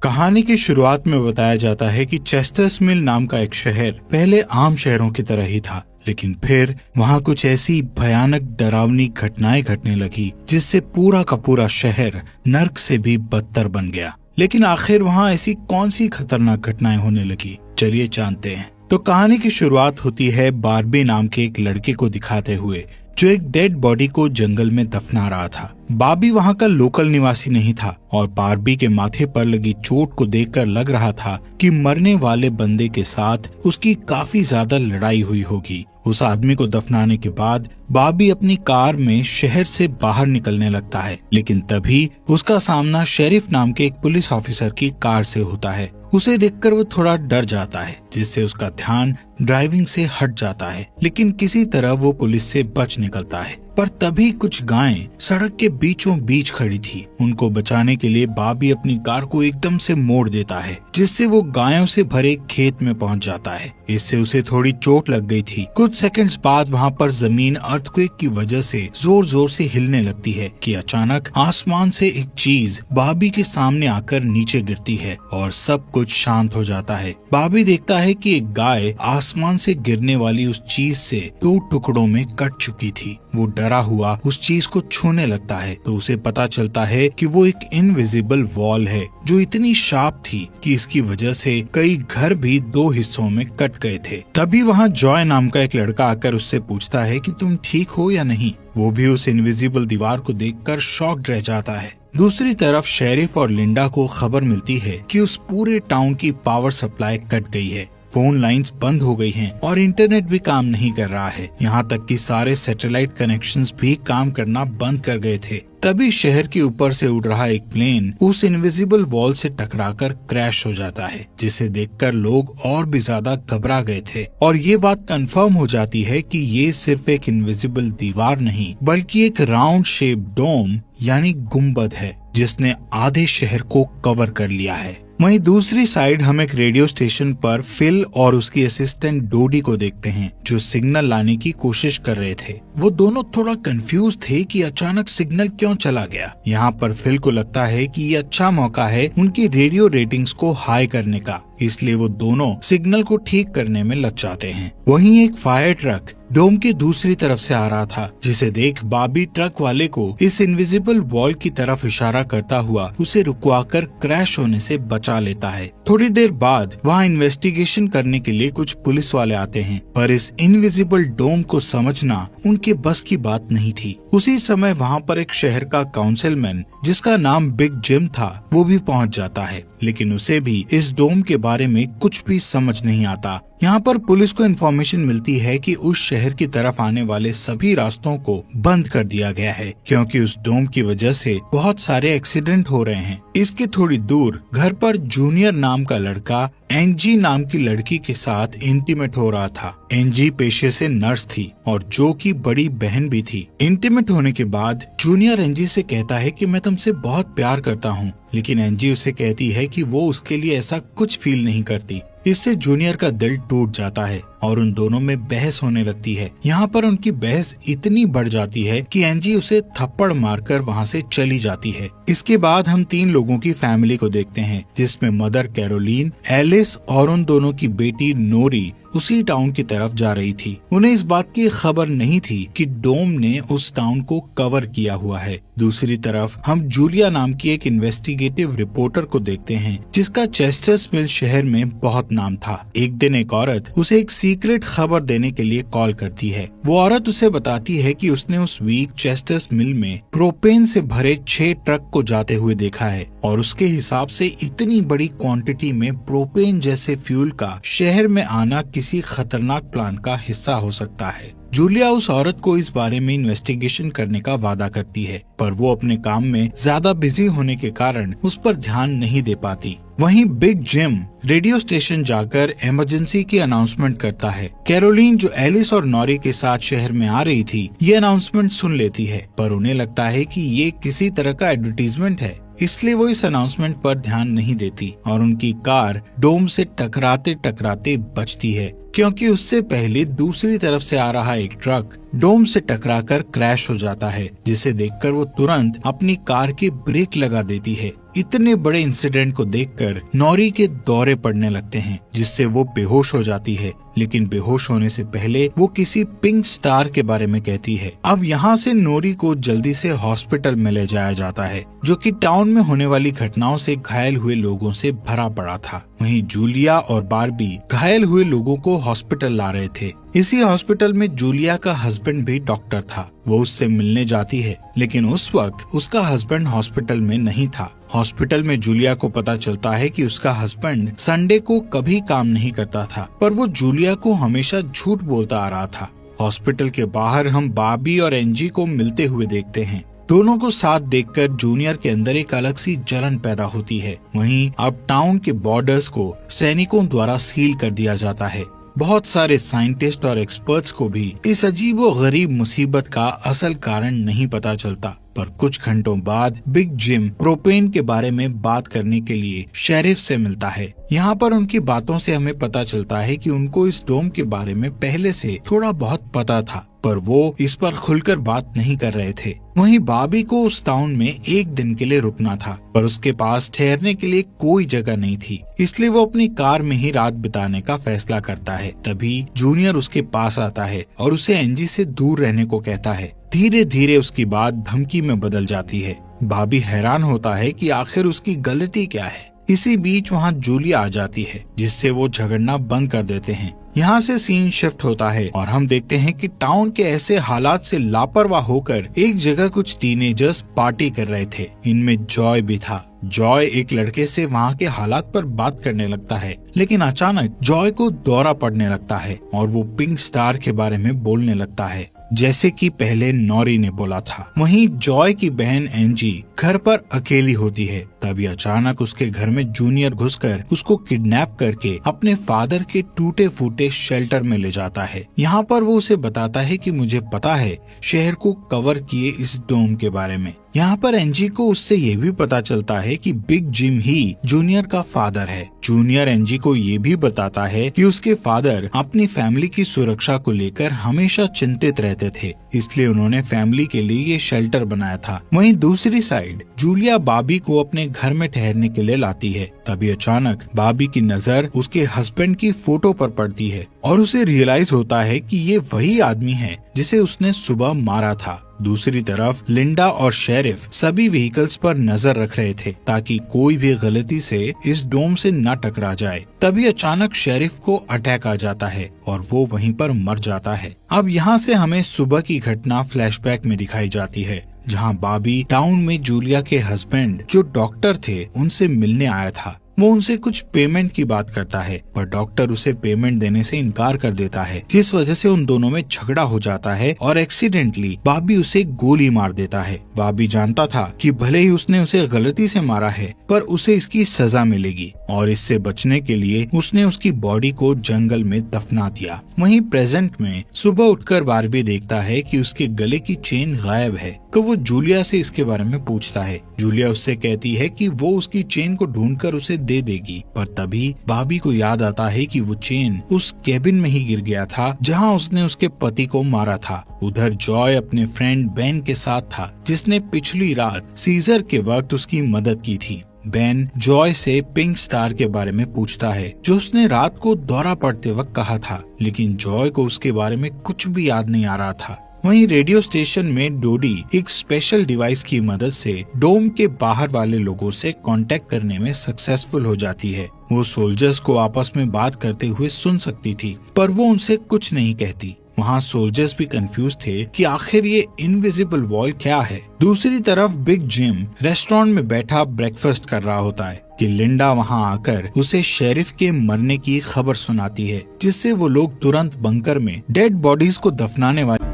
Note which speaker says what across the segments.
Speaker 1: कहानी की शुरुआत में बताया जाता है कि चेस्टर्स मिल नाम का एक शहर पहले आम शहरों की तरह ही था, लेकिन फिर वहाँ कुछ ऐसी भयानक डरावनी घटनाएं घटने लगी जिससे पूरा का पूरा शहर नर्क से भी बदतर बन गया। लेकिन आखिर वहाँ ऐसी कौन सी खतरनाक घटनाएं होने लगी, चलिए जानते हैं। तो कहानी की शुरुआत होती है बार्बी नाम के एक लड़के को दिखाते हुए जो एक डेड बॉडी को जंगल में दफना रहा था। बार्बी वहाँ का लोकल निवासी नहीं था और बार्बी के माथे पर लगी चोट को देखकर लग रहा था कि मरने वाले बंदे के साथ उसकी काफी ज्यादा लड़ाई हुई होगी। उस आदमी को दफनाने के बाद बार्बी अपनी कार में शहर से बाहर निकलने लगता है, लेकिन तभी उसका सामना शेरिफ नाम के एक पुलिस ऑफिसर की कार से होता है। उसे देखकर वो थोड़ा डर जाता है, जिससे उसका ध्यान ड्राइविंग से हट जाता है, लेकिन किसी तरह वो पुलिस से बच निकलता है। पर तभी कुछ गायें सड़क के बीचों बीच खड़ी थी। उनको बचाने के लिए बार्बी अपनी कार को एकदम से मोड़ देता है, जिससे वो गायों से भरे खेत में पहुंच जाता है। इससे उसे थोड़ी चोट लग गई थी। कुछ सेकंड्स बाद वहाँ पर जमीन अर्थक्वेक की वजह से जोर जोर से हिलने लगती है कि अचानक आसमान से एक चीज बार्बी के सामने आकर नीचे गिरती है और सब कुछ शांत हो जाता है। बार्बी देखता है कि एक गाय आसमान से गिरने वाली उस चीज से 2 टुकड़ों में कट चुकी थी। वो डरा हुआ उस चीज को छूने लगता है तो उसे पता चलता है कि वो एक इनविजिबल वॉल है जो इतनी शार्प थी कि इसकी वजह से कई घर भी 2 हिस्सों में कट गए थे। तभी वहाँ जॉय नाम का एक लड़का आकर उससे पूछता है कि तुम ठीक हो या नहीं। वो भी उस इनविजिबल दीवार को देखकर शॉक्ड रह जाता है। दूसरी तरफ शेरिफ और लिंडा को खबर मिलती है कि उस पूरे टाउन की पावर सप्लाई कट गई है। फोन लाइंस बंद हो गई हैं और इंटरनेट भी काम नहीं कर रहा है। यहाँ तक कि सारे सैटेलाइट कनेक्शंस भी काम करना बंद कर गए थे। तभी शहर के ऊपर से उड़ रहा एक प्लेन उस इनविजिबल वॉल से टकराकर क्रैश हो जाता है, जिसे देखकर लोग और भी ज्यादा घबरा गए थे। और ये बात कंफर्म हो जाती है कि ये सिर्फ एक इनविजिबल दीवार नहीं बल्कि एक राउंड शेप डोम यानी गुम्बद है, जिसने आधे शहर को कवर कर लिया है। वहीं दूसरी साइड हम एक रेडियो स्टेशन पर फिल और उसकी असिस्टेंट डोडी को देखते हैं जो सिग्नल लाने की कोशिश कर रहे थे। वो दोनों थोड़ा कंफ्यूज थे कि अचानक सिग्नल क्यों चला गया। यहाँ पर फिल को लगता है कि ये अच्छा मौका है उनकी रेडियो रेटिंग्स को हाई करने का, इसलिए वो दोनों सिग्नल को ठीक करने में लग जाते हैं। वहीं एक फायर ट्रक डोम की दूसरी तरफ से आ रहा था, जिसे देख बार्बी ट्रक वाले को इस इनविजिबल वॉल की तरफ इशारा करता हुआ उसे रुकवाकर क्रैश होने से बचा लेता है। थोड़ी देर बाद वहाँ इन्वेस्टिगेशन करने के लिए कुछ पुलिस वाले आते हैं, पर इस इनविजिबल डोम को समझना उनके बस की बात नहीं थी। उसी समय वहाँ पर एक शहर का काउंसिलमैन जिसका नाम बिग जिम था वो भी पहुँच जाता है, लेकिन उसे भी इस डोम के बारे में कुछ भी समझ नहीं आता। यहाँ पर पुलिस को इन्फॉर्मेशन मिलती है कि उस शहर की तरफ आने वाले सभी रास्तों को बंद कर दिया गया है, क्योंकि उस डोम की वजह से बहुत सारे एक्सीडेंट हो रहे हैं। इसके थोड़ी दूर घर पर जूनियर नाम का लड़का एंजी नाम की लड़की के साथ इंटीमेट हो रहा था। एंजी पेशे से नर्स थी और जो की बड़ी बहन भी थी। इंटीमेट होने के बाद जूनियर एंजी से कहता है कि मैं तुमसे बहुत प्यार करता हूँ, लेकिन एंजी उसे कहती है कि वो उसके लिए ऐसा कुछ फील नहीं करती। इससे जूनियर का दिल टूट जाता है और उन दोनों में बहस होने लगती है। यहाँ पर उनकी बहस इतनी बढ़ जाती है कि एंजी उसे थप्पड़ मारकर वहाँ से चली जाती है। इसके बाद हम 3 लोगों की फैमिली को देखते हैं, जिसमें मदर कैरोलीन, एलिस और उन दोनों की बेटी नोरी उसी टाउन की तरफ जा रही थी। उन्हें इस बात की खबर नहीं थी कि डोम ने उस टाउन को कवर किया हुआ है। दूसरी तरफ हम जूलिया नाम की एक इन्वेस्टिगेटिव रिपोर्टर को देखते हैं, जिसका चेस्टर्स मिल शहर में बहुत नाम था। एक दिन एक औरत उसे एक सीक्रेट खबर देने के लिए कॉल करती है। वो औरत उसे बताती है कि उसने उस वीक चेस्टर्स मिल में प्रोपेन से भरे 6 ट्रक को जाते हुए देखा है और उसके हिसाब से इतनी बड़ी क्वांटिटी में प्रोपेन जैसे फ्यूल का शहर में आना किसी खतरनाक प्लान का हिस्सा हो सकता है। जूलिया उस औरत को इस बारे में इन्वेस्टिगेशन करने का वादा करती है, पर वो अपने काम में ज्यादा बिजी होने के कारण उस पर ध्यान नहीं दे पाती। वहीं बिग जिम रेडियो स्टेशन जाकर इमरजेंसी की अनाउंसमेंट करता है। कैरोलीन जो एलिस और नॉरी के साथ शहर में आ रही थी, ये अनाउंसमेंट सुन लेती है, पर उन्हें लगता है कि ये किसी तरह का एडवर्टीजमेंट है, इसलिए वो इस अनाउंसमेंट पर ध्यान नहीं देती और उनकी कार डोम से टकराते टकराते बचती है। क्योंकि उससे पहले दूसरी तरफ से आ रहा एक ट्रक डोम से टकराकर क्रैश हो जाता है, जिसे देखकर वो तुरंत अपनी कार की ब्रेक लगा देती है। इतने बड़े इंसिडेंट को देखकर नौरी के दौरे पड़ने लगते हैं, जिससे वो बेहोश हो जाती है। लेकिन बेहोश होने से पहले वो किसी पिंक स्टार के बारे में कहती है। अब यहाँ से नौरी को जल्दी से हॉस्पिटल में ले जाया जाता है, जो कि टाउन में होने वाली घटनाओं से घायल हुए लोगों से भरा पड़ा था। वहीं जूलिया और बार्बी घायल हुए लोगों को हॉस्पिटल ला रहे थे। इसी हॉस्पिटल में जूलिया का हस्बैंड भी डॉक्टर था। वो उससे मिलने जाती है, लेकिन उस वक्त उसका हस्बैंड हॉस्पिटल में नहीं था। हॉस्पिटल में जूलिया को पता चलता है कि उसका हस्बैंड संडे को कभी काम नहीं करता था, पर वो जूलिया को हमेशा झूठ बोलता आ रहा था। हॉस्पिटल के बाहर हम बार्बी और एंजी को मिलते हुए देखते हैं। दोनों को साथ देखकर जूनियर के अंदर एक अलग सी जलन पैदा होती है। वहीं अब टाउन के बॉर्डर्स को सैनिकों द्वारा सील कर दिया जाता है। बहुत सारे साइंटिस्ट और एक्सपर्ट्स को भी इस अजीबो गरीब मुसीबत का असल कारण नहीं पता चलता। पर कुछ घंटों बाद बिग जिम प्रोपेन के बारे में बात करने के लिए शेरिफ से मिलता है। यहाँ पर उनकी बातों से हमें पता चलता है कि उनको इस डोम के बारे में पहले से थोड़ा बहुत पता था, पर वो इस पर खुलकर बात नहीं कर रहे थे। वहीं बार्बी को उस टाउन में एक दिन के लिए रुकना था, पर उसके पास ठहरने के लिए कोई जगह नहीं थी, इसलिए वो अपनी कार में ही रात बिताने का फैसला करता है। तभी जूनियर उसके पास आता है और उसे एंजी से दूर रहने को कहता है। धीरे धीरे उसकी बात धमकी में बदल जाती है। बार्बी हैरान होता है कि आखिर उसकी गलती क्या है। इसी बीच वहाँ जूलिया आ जाती है, जिससे वो झगड़ना बंद कर देते हैं। यहाँ से सीन शिफ्ट होता है और हम देखते हैं कि टाउन के ऐसे हालात से लापरवाह होकर एक जगह कुछ टीनेजर्स पार्टी कर रहे थे। इनमें जॉय भी था। जॉय एक लड़के से वहाँ के हालात पर बात करने लगता है, लेकिन अचानक जॉय को दौरा पड़ने लगता है और वो पिंक स्टार के बारे में बोलने लगता है, जैसे कि पहले नौरी ने बोला था। वहीं जॉय की बहन एंजी घर पर अकेली होती है। तभी अचानक उसके घर में जूनियर घुसकर उसको किडनैप करके अपने फादर के टूटे फूटे शेल्टर में ले जाता है। यहाँ पर वो उसे बताता है कि मुझे पता है शहर को कवर किए इस डोम के बारे में। यहाँ पर एंजी को उससे ये भी पता चलता है कि बिग जिम ही जूनियर का फादर है। जूनियर एंजी को ये भी बताता है कि उसके फादर अपनी फैमिली की सुरक्षा को लेकर हमेशा चिंतित रहते थे, इसलिए उन्होंने फैमिली के लिए ये शेल्टर बनाया था। वहीं दूसरी साइड जूलिया बार्बी को अपने घर में ठहरने के लिए लाती है। तभी अचानक बार्बी की नजर उसके हस्बैंड की फोटो पर पड़ती है और उसे रियलाइज होता है कि ये वही आदमी है जिसे उसने सुबह मारा था। दूसरी तरफ लिंडा और शेरिफ सभी व्हीकल्स पर नजर रख रहे थे ताकि कोई भी गलती से इस डोम से न टकरा जाए। तभी अचानक शेरिफ को अटैक आ जाता है और वो वहीं पर मर जाता है। अब यहाँ से हमें सुबह की घटना फ्लैशबैक में दिखाई जाती है, जहाँ बार्बी टाउन में जूलिया के हस्बैंड जो डॉक्टर थे उनसे मिलने आया था। वो उनसे कुछ पेमेंट की बात करता है, पर डॉक्टर उसे पेमेंट देने से इनकार कर देता है, जिस वजह से उन दोनों में झगड़ा हो जाता है और एक्सीडेंटली बार्बी उसे गोली मार देता है। बार्बी जानता था कि भले ही उसने उसे गलती से मारा है, पर उसे इसकी सजा मिलेगी और इससे बचने के लिए उसने उसकी बॉडी को जंगल में दफना दिया। वहीं प्रेजेंट में सुबह उठकर बार्बी देखता है कि उसके गले की चेन गायब है, तो वो जूलिया से इसके बारे में पूछता है। जूलिया उससे कहती है कि वो उसकी चेन को ढूंढकर उसे दे देगी, पर तभी बार्बी को याद आता है कि वो चेन उस केबिन में ही गिर गया था जहां उसने उसके पति को मारा था। उधर जॉय अपने फ्रेंड बेन के साथ था, जिसने पिछली रात सीजर के वक्त उसकी मदद की थी। बेन जॉय से पिंक स्टार के बारे में पूछता है, जो उसने रात को दौरा पड़ते वक्त कहा था, लेकिन जॉय को उसके बारे में कुछ भी याद नहीं आ रहा था। वहीं रेडियो स्टेशन में डोडी एक स्पेशल डिवाइस की मदद से डोम के बाहर वाले लोगों से कांटेक्ट करने में सक्सेसफुल हो जाती है। वो सोल्जर्स को आपस में बात करते हुए सुन सकती थी, पर वो उनसे कुछ नहीं कहती। वहाँ सोल्जर्स भी कंफ्यूज थे कि आखिर ये इनविजिबल वॉल क्या है। दूसरी तरफ बिग जिम रेस्टोरेंट में बैठा ब्रेकफास्ट कर रहा होता है कि लिंडा वहाँ आकर उसे शेरिफ के मरने की खबर सुनाती है, जिससे वो लोग तुरंत बंकर में डेड बॉडीज को दफनाने वाले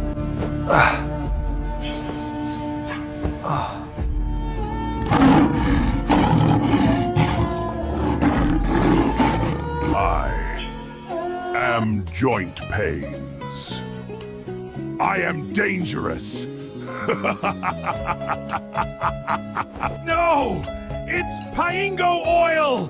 Speaker 2: joint pains. I am dangerous. No! It's Paingo oil!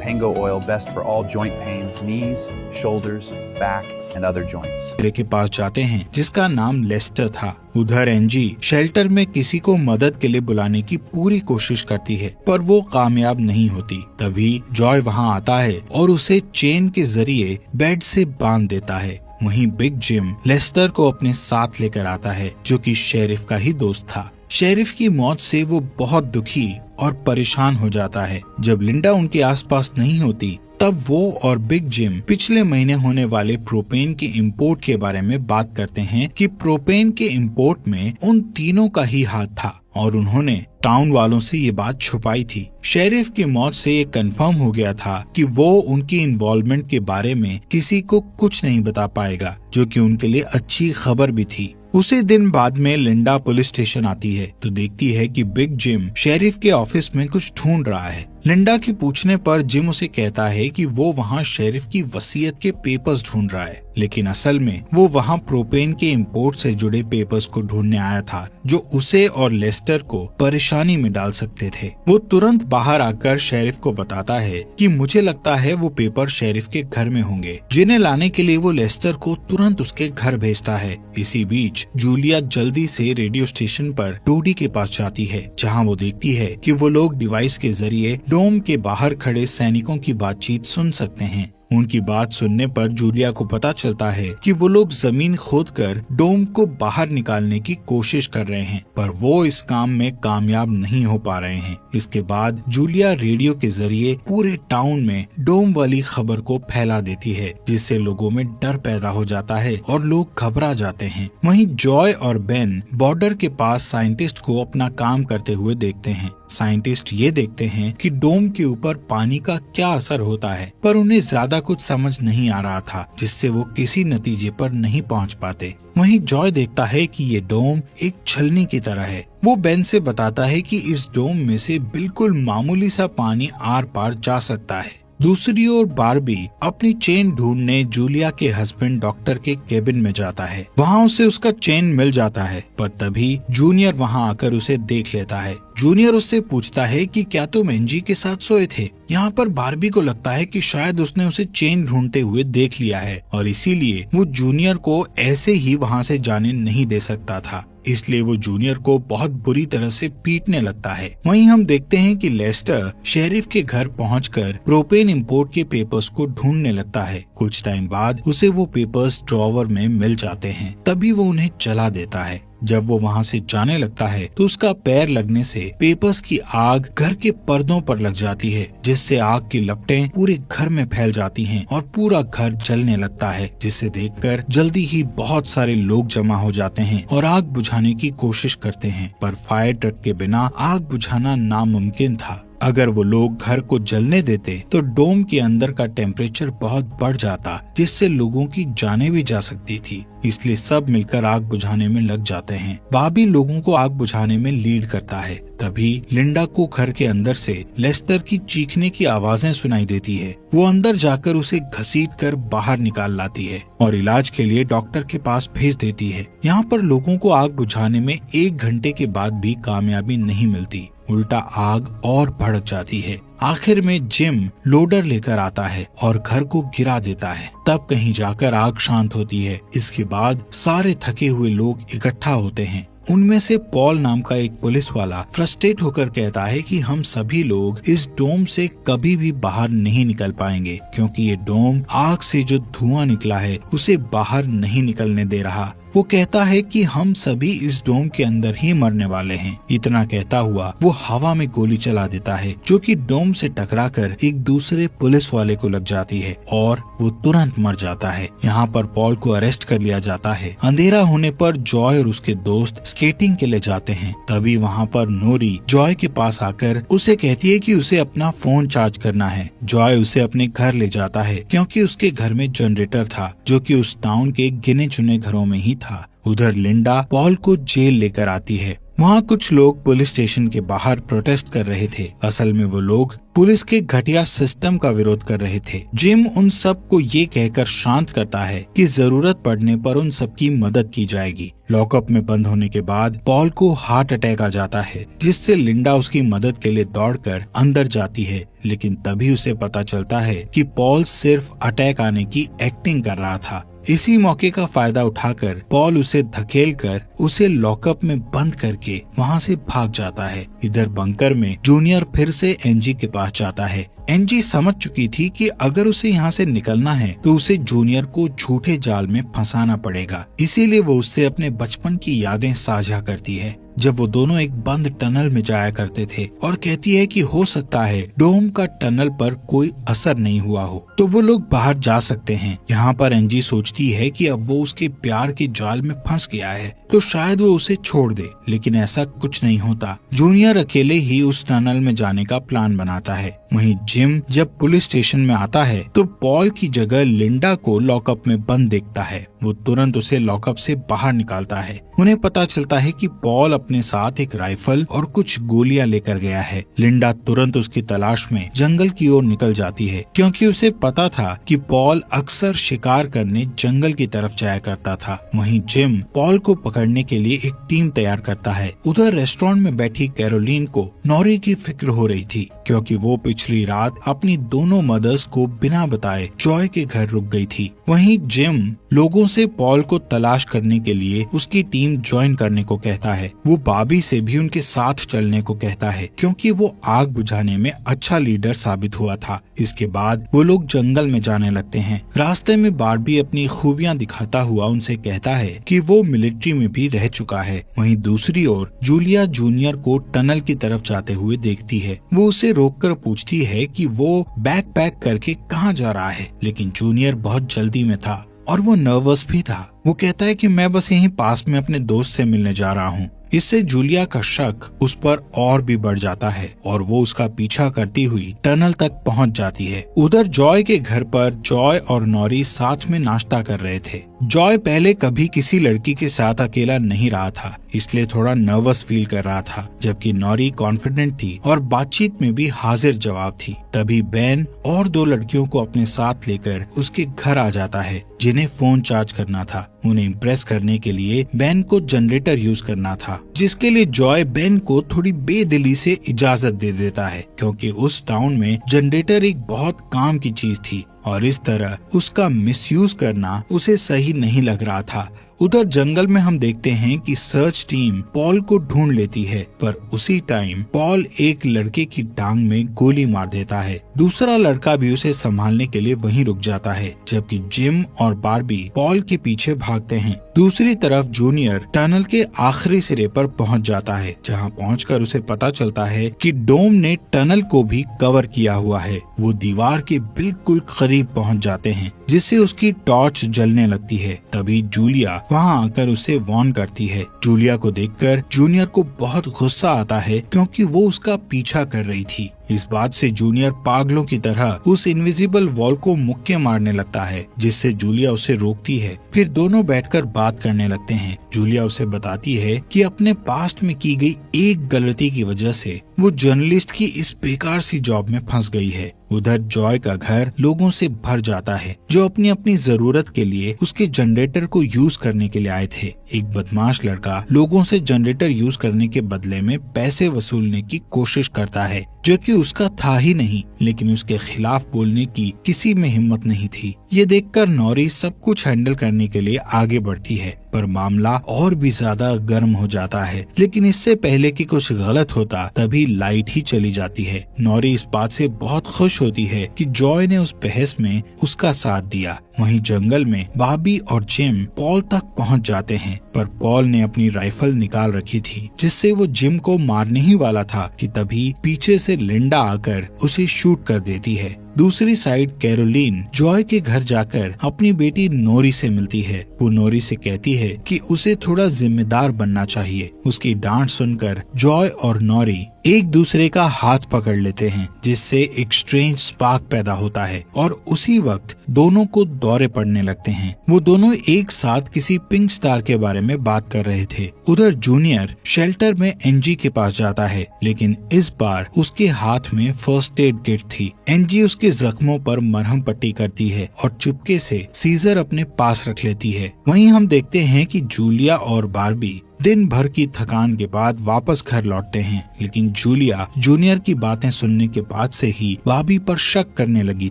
Speaker 3: Pango oil best for all joint pains, knees, shoulders, back, and other joints.
Speaker 1: Shelter के पास जाते हैं जिसका नाम लेस्टर था। उधर एंजी शेल्टर में किसी को मदद के लिए बुलाने की पूरी कोशिश करती है पर वो कामयाब नहीं होती। तभी जॉय वहाँ आता है और उसे चेन के जरिए बेड से बांध देता है। वहीं बिग जिम लेस्टर को अपने साथ लेकर आता है जो कि शेरिफ का ही दोस्त था। शेरिफ की मौत से वो बहुत दुखी और परेशान हो जाता है। जब लिंडा उनके आसपास नहीं होती तब वो और बिग जिम पिछले महीने होने वाले प्रोपेन के इंपोर्ट के बारे में बात करते हैं कि प्रोपेन के इंपोर्ट में उन तीनों का ही हाथ था और उन्होंने टाउन वालों से ये बात छुपाई थी। शेरिफ की मौत से ये कंफर्म हो गया था कि वो उनकी इन्वॉल्वमेंट के बारे में किसी को कुछ नहीं बता पाएगा, जो कि उनके लिए अच्छी खबर भी थी। उसी दिन बाद में लिंडा पुलिस स्टेशन आती है तो देखती है कि बिग जिम शेरिफ के ऑफिस में कुछ ढूंढ रहा है। लिंडा की पूछने पर जिम उसे कहता है कि वो वहाँ शेरिफ की वसीयत के पेपर्स ढूंढ रहा है, लेकिन असल में वो वहाँ प्रोपेन के इंपोर्ट से जुड़े पेपर्स को ढूंढने आया था जो उसे और लेस्टर को परेशानी में डाल सकते थे। वो तुरंत बाहर आकर शेरिफ को बताता है कि मुझे लगता है वो पेपर शेरिफ के घर में होंगे, जिन्हें लाने के लिए वो लेस्टर को तुरंत उसके घर भेजता है। इसी बीच जूलिया जल्दी से रेडियो स्टेशन पर टोडी के पास जाती है जहाँ वो देखती है कि वो लोग डिवाइस के जरिए डोम के बाहर खड़े सैनिकों की बातचीत सुन सकते हैं। उनकी बात सुनने पर जूलिया को पता चलता है कि वो लोग जमीन खोदकर डोम को बाहर निकालने की कोशिश कर रहे हैं पर वो इस काम में कामयाब नहीं हो पा रहे हैं। इसके बाद जूलिया रेडियो के जरिए पूरे टाउन में डोम वाली खबर को फैला देती है जिससे लोगों में डर पैदा हो जाता है और लोग घबरा जाते हैं। वहीं जॉय और बेन बॉर्डर के पास साइंटिस्ट को अपना काम करते हुए देखते हैं। साइंटिस्ट ये देखते हैं कि डोम के ऊपर पानी का क्या असर होता है पर उन्हें ज्यादा कुछ समझ नहीं आ रहा था जिससे वो किसी नतीजे पर नहीं पहुंच पाते। वहीं जॉय देखता है कि ये डोम एक छलनी की तरह है। वो बेन से बताता है कि इस डोम में से बिल्कुल मामूली सा पानी आर पार जा सकता है। दूसरी ओर बार्बी अपनी चेन ढूंढने जूलिया के हस्बैंड डॉक्टर के केबिन में जाता है। वहाँ उसे उसका चेन मिल जाता है पर तभी जूनियर वहाँ आकर उसे देख लेता है। जूनियर उससे पूछता है कि क्या तुम एंजी के साथ सोए थे। यहाँ पर बार्बी को लगता है कि शायद उसने उसे चेन ढूंढते हुए देख लिया है और इसीलिए वो जूनियर को ऐसे ही वहाँ से जाने नहीं दे सकता था, इसलिए वो जूनियर को बहुत बुरी तरह से पीटने लगता है। वहीं हम देखते हैं कि लेस्टर शेरिफ के घर पहुंचकर प्रोपेन इंपोर्ट के पेपर्स को ढूंढने लगता है। कुछ टाइम बाद उसे वो पेपर्स ड्रॉवर में मिल जाते हैं, तभी वो उन्हें जला देता है। जब वो वहाँ से जाने लगता है तो उसका पैर लगने से पेपर्स की आग घर के पर्दों पर लग जाती है जिससे आग की लपटें पूरे घर में फैल जाती हैं और पूरा घर जलने लगता है, जिसे देखकर जल्दी ही बहुत सारे लोग जमा हो जाते हैं और आग बुझाने की कोशिश करते हैं पर फायर ट्रक के बिना आग बुझाना नामुमकिन था। अगर वो लोग घर को जलने देते तो डोम के अंदर का टेम्परेचर बहुत बढ़ जाता जिससे लोगों की जानें भी जा सकती थी, इसलिए सब मिलकर आग बुझाने में लग जाते हैं। बाबी लोगों को आग बुझाने में लीड करता है। तभी लिंडा को घर के अंदर से लेस्टर की चीखने की आवाजें सुनाई देती है। वो अंदर जाकर उसे घसीटकर बाहर निकाल लाती है और इलाज के लिए डॉक्टर के पास भेज देती है। यहाँ पर लोगों को आग बुझाने में 1 घंटे के बाद भी कामयाबी नहीं मिलती, उल्टा आग और भड़क जाती है। आखिर में जिम लोडर लेकर आता है और घर को गिरा देता है। तब कहीं जाकर आग शांत होती है। इसके बाद सारे थके हुए लोग इकट्ठा होते हैं। उनमें से पॉल नाम का एक पुलिस वाला फ्रस्ट्रेट होकर कहता है कि हम सभी लोग इस डोम से कभी भी बाहर नहीं निकल पाएंगे क्योंकि ये डोम आग से जो धुआं निकला है उसे बाहर नहीं निकलने दे रहा। वो कहता है कि हम सभी इस डोम के अंदर ही मरने वाले हैं। इतना कहता हुआ वो हवा में गोली चला देता है जो कि डोम से टकराकर एक दूसरे पुलिस वाले को लग जाती है और वो तुरंत मर जाता है। यहाँ पर पॉल को अरेस्ट कर लिया जाता है। अंधेरा होने पर जॉय और उसके दोस्त स्केटिंग के लिए जाते हैं। तभी वहाँ पर नोरी जॉय के पास आकर उसे कहती है कि उसे अपना फोन चार्ज करना है। जॉय उसे अपने घर ले जाता है क्योंकि उसके घर में जनरेटर था जो कि उस टाउन के गिने चुने घरों में ही था। उधर लिंडा पॉल को जेल लेकर आती है। वहाँ कुछ लोग पुलिस स्टेशन के बाहर प्रोटेस्ट कर रहे थे। असल में वो लोग पुलिस के घटिया सिस्टम का विरोध कर रहे थे। जिम उन सब को ये कहकर शांत करता है कि जरूरत पड़ने पर उन सबकी मदद की जाएगी। लॉकअप में बंद होने के बाद पॉल को हार्ट अटैक आ जाता है, जिससे लिंडा उसकी मदद के लिए दौड़कर अंदर जाती है, लेकिन तभी उसे पता चलता है कि पॉल सिर्फ अटैक आने की एक्टिंग कर रहा था। इसी मौके का फायदा उठाकर पॉल उसे धकेलकर उसे लॉकअप में बंद करके वहाँ से भाग जाता है। इधर बंकर में जूनियर फिर से एनजी के पास जाता है। एनजी समझ चुकी थी कि अगर उसे यहाँ से निकलना है तो उसे जूनियर को झूठे जाल में फंसाना पड़ेगा, इसीलिए वो उससे अपने बचपन की यादें साझा करती है, जब वो दोनों एक बंद टनल में जाया करते थे, और कहती है कि हो सकता है डोम का टनल पर कोई असर नहीं हुआ हो तो वो लोग बाहर जा सकते हैं। यहाँ पर एनजी सोचती है कि अब वो उसके प्यार के जाल में फंस गया है तो शायद वो उसे छोड़ दे, लेकिन ऐसा कुछ नहीं होता। जूनियर अकेले ही उस टनल में जाने का प्लान बनाता है। वहीं जिम जब पुलिस स्टेशन में आता है तो पॉल की जगह लिंडा को लॉकअप में बंद देखता है। वो तुरंत उसे लॉकअप से बाहर निकालता है। उन्हें पता चलता है कि पॉल अपने साथ एक राइफल और कुछ गोलियां लेकर गया है। लिंडा तुरंत उसकी तलाश में जंगल की ओर निकल जाती है, क्योंकि उसे पता था कि पॉल अक्सर शिकार करने जंगल की तरफ जाया करता था। वहीं जिम पॉल को पकड़ने के लिए एक टीम तैयार करता है। उधर रेस्टोरेंट में बैठी कैरोलीन को नॉरी की फिक्र हो रही थी, क्योंकि वो पिछली रात अपनी दोनों मदर्स को बिना बताए जॉय के घर रुक गई थी। वहीं जिम लोगों से पॉल को तलाश करने के लिए उसकी टीम ज्वाइन करने को कहता है। वो बाबी से भी उनके साथ चलने को कहता है, क्योंकि वो आग बुझाने में अच्छा लीडर साबित हुआ था। इसके बाद वो लोग जंगल में जाने लगते हैं। रास्ते में बार्बी अपनी खूबियां दिखाता हुआ उनसे कहता है कि वो मिलिट्री में भी रह चुका है। वहीं दूसरी ओर जूलिया जूनियर को टनल की तरफ जाते हुए देखती है। वो उसे रोककर पूछती है कि वो बैग पैक करके कहाँ जा रहा है, लेकिन जूनियर बहुत जल्दी में था और वो नर्वस भी था। वो कहता है कि मैं बस यहीं पास में अपने दोस्त से मिलने जा रहा हूँ। इससे जूलिया का शक उस पर और भी बढ़ जाता है और वो उसका पीछा करती हुई टनल तक पहुंच जाती है। उधर जॉय के घर पर जॉय और नॉरी साथ में नाश्ता कर रहे थे। जॉय पहले कभी किसी लड़की के साथ अकेला नहीं रहा था, इसलिए थोड़ा नर्वस फील कर रहा था, जबकि नॉरी कॉन्फिडेंट थी और बातचीत में भी हाजिर जवाब थी। तभी बेन और दो लड़कियों को अपने साथ लेकर उसके घर आ जाता है, जिन्हें फोन चार्ज करना था। उन्हें इम्प्रेस करने के लिए बेन को जनरेटर यूज करना था, जिसके लिए जॉय बेन को थोड़ी बेदिली से इजाजत दे देता है, क्योंकि उस टाउन में जनरेटर एक बहुत काम की चीज थी और इस तरह उसका मिसयूज करना उसे सही नहीं लग रहा था। उधर जंगल में हम देखते हैं कि सर्च टीम पॉल को ढूंढ लेती है, पर उसी टाइम पॉल एक लड़के की टांग में गोली मार देता है। दूसरा लड़का भी उसे संभालने के लिए वहीं रुक जाता है, जबकि जिम और बार्बी पॉल के पीछे भागते हैं। दूसरी तरफ जूनियर टनल के आखिरी सिरे पर पहुंच जाता है, जहां पहुंचकर उसे पता चलता है कि डोम ने टनल को भी कवर किया हुआ है। वो दीवार के बिल्कुल करीब पहुंच जाते हैं, जिससे उसकी टॉर्च जलने लगती है। तभी जूलिया वहां आकर उसे वार्न करती है। जूलिया को देखकर जूनियर को बहुत गुस्सा आता है, क्योंकि वो उसका पीछा कर रही थी। इस बात से जूनियर पागलों की तरह उस इनविजिबल वॉल को मुक्के मारने लगता है, जिससे जूलिया उसे रोकती है। फिर दोनों बैठकर बात करने लगते हैं। जूलिया उसे बताती है कि अपने पास्ट में की गई एक गलती की वजह से वो जर्नलिस्ट की इस बेकार सी जॉब में फंस गई है। उधर जॉय का घर लोगों से भर जाता है, जो अपनी अपनी जरूरत के लिए उसके जनरेटर को यूज करने के लिए आए थे। एक बदमाश लड़का लोगों से जनरेटर यूज करने के बदले में पैसे वसूलने की कोशिश करता है, जो कि उसका था ही नहीं, लेकिन उसके खिलाफ बोलने की किसी में हिम्मत नहीं थी। ये देखकर नॉरी सब कुछ हैंडल करने के लिए आगे बढ़ती है, पर मामला और भी ज्यादा गर्म हो जाता है। लेकिन इससे पहले कि कुछ गलत होता, तभी लाइट ही चली जाती है। नॉरी इस बात से बहुत खुश होती है कि जॉय ने उस बहस में उसका साथ दिया। वहीं जंगल में बाबी और जिम पॉल तक पहुंच जाते हैं, पर पॉल ने अपनी राइफल निकाल रखी थी, जिससे वो जिम को मारने ही वाला था कि तभी पीछे से लिंडा आकर उसे शूट कर देती है। दूसरी साइड कैरोलीन जॉय के घर जाकर अपनी बेटी नोरी से मिलती है। वो नोरी से कहती है कि उसे थोड़ा जिम्मेदार बनना चाहिए। उसकी डांट सुनकर जॉय और नोरी एक दूसरे का हाथ पकड़ लेते हैं, जिससे एक स्ट्रेंज स्पार्क पैदा होता है और उसी वक्त दोनों को दौरे पड़ने लगते हैं। वो दोनों एक साथ किसी पिंक स्टार के बारे में बात कर रहे थे। उधर जूनियर शेल्टर में एनजी के पास जाता है, लेकिन इस बार उसके हाथ में फर्स्ट एड किट थी। एनजी उसके जख्मों पर मरहम पट्टी करती है और चुपके से सीजर अपने पास रख लेती है। वहीं हम देखते हैं कि जूलिया और बार्बी दिन भर की थकान के बाद वापस घर लौटते हैं, लेकिन जूलिया जूनियर की बातें सुनने के बाद से ही बार्बी पर शक करने लगी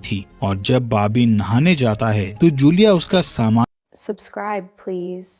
Speaker 1: थी और जब बार्बी नहाने जाता है तो जूलिया उसका सामान
Speaker 4: Subscribe, please.